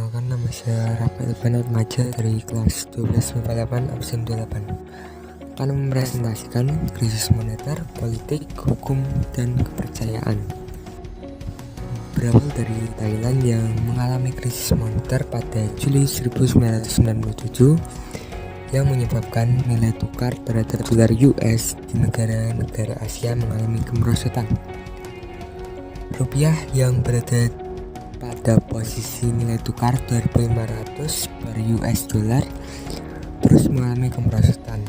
Perkenalkan, nama saya Rafael Bernard Maja dari kelas 12 MIPA 8 absen 28. Akan mempresentasikan krisis moneter, politik, hukum, dan kepercayaan. Berawal dari Thailand yang mengalami krisis moneter pada Juli 1997 yang menyebabkan nilai tukar terhadap dolar US di negara-negara Asia mengalami kemerosotan. Rupiah yang berada pada posisi nilai tukar 2.500 per US dollar terus mengalami kemerosotan.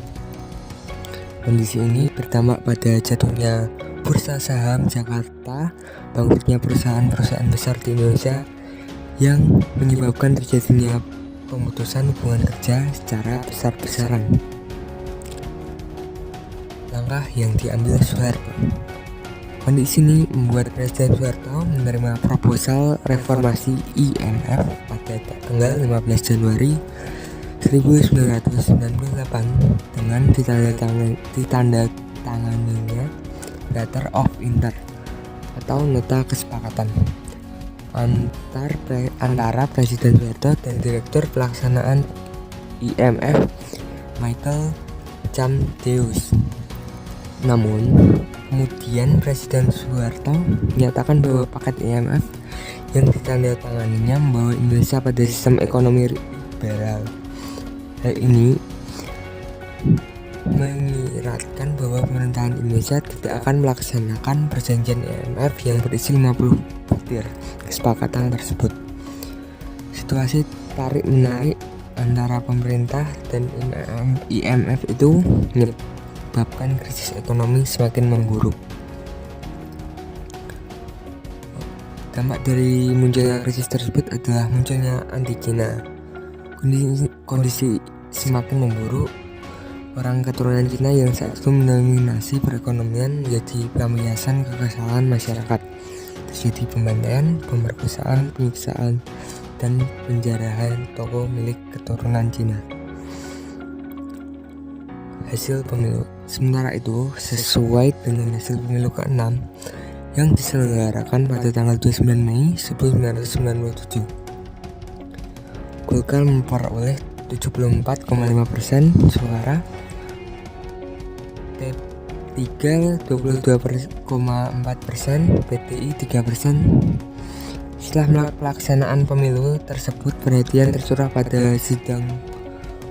Kondisi ini berdampak pada jatuhnya bursa saham Jakarta, bangkrutnya perusahaan-perusahaan besar di Indonesia yang menyebabkan terjadinya pemutusan hubungan kerja secara besar-besaran. Langkah yang diambil Soeharto. Kondisi ini membuat Presiden Soeharto menerima proposal reformasi IMF pada tanggal 15 Januari 1998 dengan ditandatanganinya Letter of Intent atau nota kesepakatan antara Presiden Soeharto dan Direktur Pelaksanaan IMF Michael Chamdeus. Namun kemudian Presiden Soeharto menyatakan bahwa paket IMF yang ditandatanganinya membawa Indonesia pada sistem ekonomi liberal. Hal ini menyiratkan bahwa pemerintahan Indonesia tidak akan melaksanakan perjanjian IMF yang berisi 50 butir kesepakatan tersebut. Situasi tarik-menarik antara pemerintah dan IMF itu menyebabkan krisis ekonomi semakin memburuk. Dampak dari munculnya krisis tersebut adalah munculnya anti-Cina. Kondisi semakin memburuk. Orang keturunan Cina yang saat itu mendominasi perekonomian menjadi pelampiasan kekesalan masyarakat. Terjadi pembantaian, pemerkosaan, penyiksaan, dan penjarahan toko milik keturunan Cina. Hasil pemilu. Sementara itu, sesuai dengan hasil pemilu ke-6 yang diselenggarakan pada tanggal 29 Mei 1997, Golkar memperoleh 74,5% suara, P3 22,4%, PTI 3%. Setelah pelaksanaan pemilu tersebut, perhatian tercurah pada sidang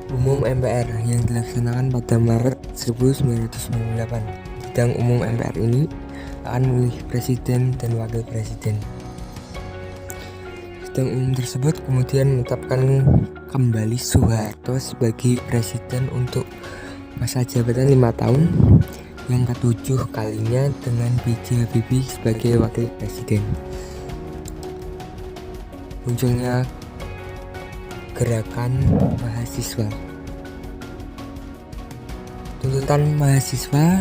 umum MPR yang dilaksanakan pada Maret 1998. Sidang umum MPR ini akan memilih presiden dan wakil presiden. Sidang umum tersebut kemudian menetapkan kembali Soeharto sebagai presiden untuk masa jabatan 5 tahun yang ke-7 kalinya dengan B.J. Habibie sebagai wakil presiden. Munculnya gerakan mahasiswa. Tuntutan mahasiswa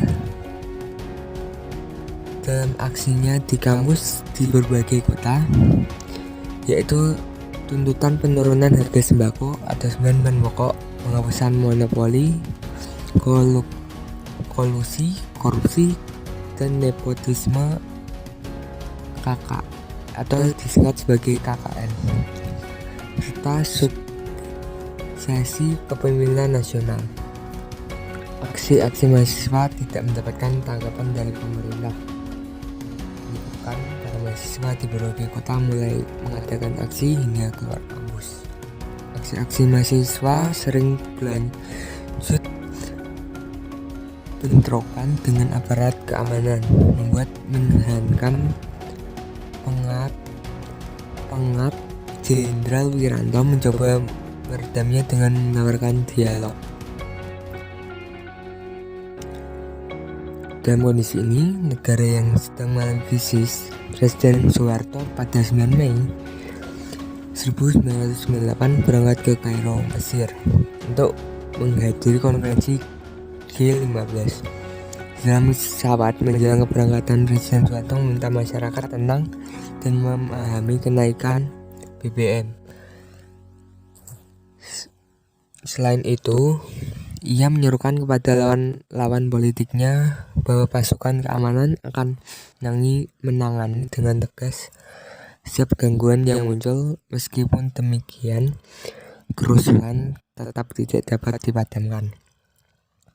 dalam aksinya di kampus di berbagai kota, yaitu tuntutan penurunan harga sembako atau bahan pokok, penghapusan monopoli, kolusi, korupsi, dan nepotisme KK atau disingkat sebagai KKN, serta suksesi kepemimpinan nasional. Aksi-aksi mahasiswa tidak mendapatkan tanggapan dari pemerintah. Menyebabkan para mahasiswa di berbagai kota mulai mengadakan aksi hingga keluar kampus. Aksi-aksi mahasiswa sering berlanjut bentrokan dengan aparat keamanan, membuat mengancam pengap Jenderal Wiranto mencoba meredamnya dengan menawarkan dialog. Dalam kondisi ini, negara yang sedang mengalami krisis, Presiden Soeharto pada 9 Mei 1998 berangkat ke Kairo, Mesir untuk menghadiri konferensi G15. Dalam pesawat menjelang keberangkatan, Presiden Soeharto meminta masyarakat tenang dan memahami kenaikan BBM. Selain itu, ia menyerukan kepada lawan politiknya bahwa pasukan keamanan akan menangani dengan tegas Setiap gangguan yang muncul, meskipun demikian, kerusuhan tetap tidak dapat dipadamkan.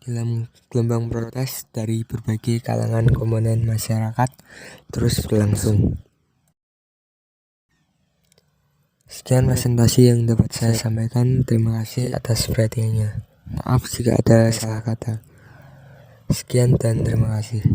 Dalam gelombang protes dari berbagai kalangan komponen masyarakat terus berlangsung. Sekian presentasi yang dapat saya sampaikan. Terima kasih atas perhatiannya. Maaf jika ada salah kata. Sekian dan terima kasih.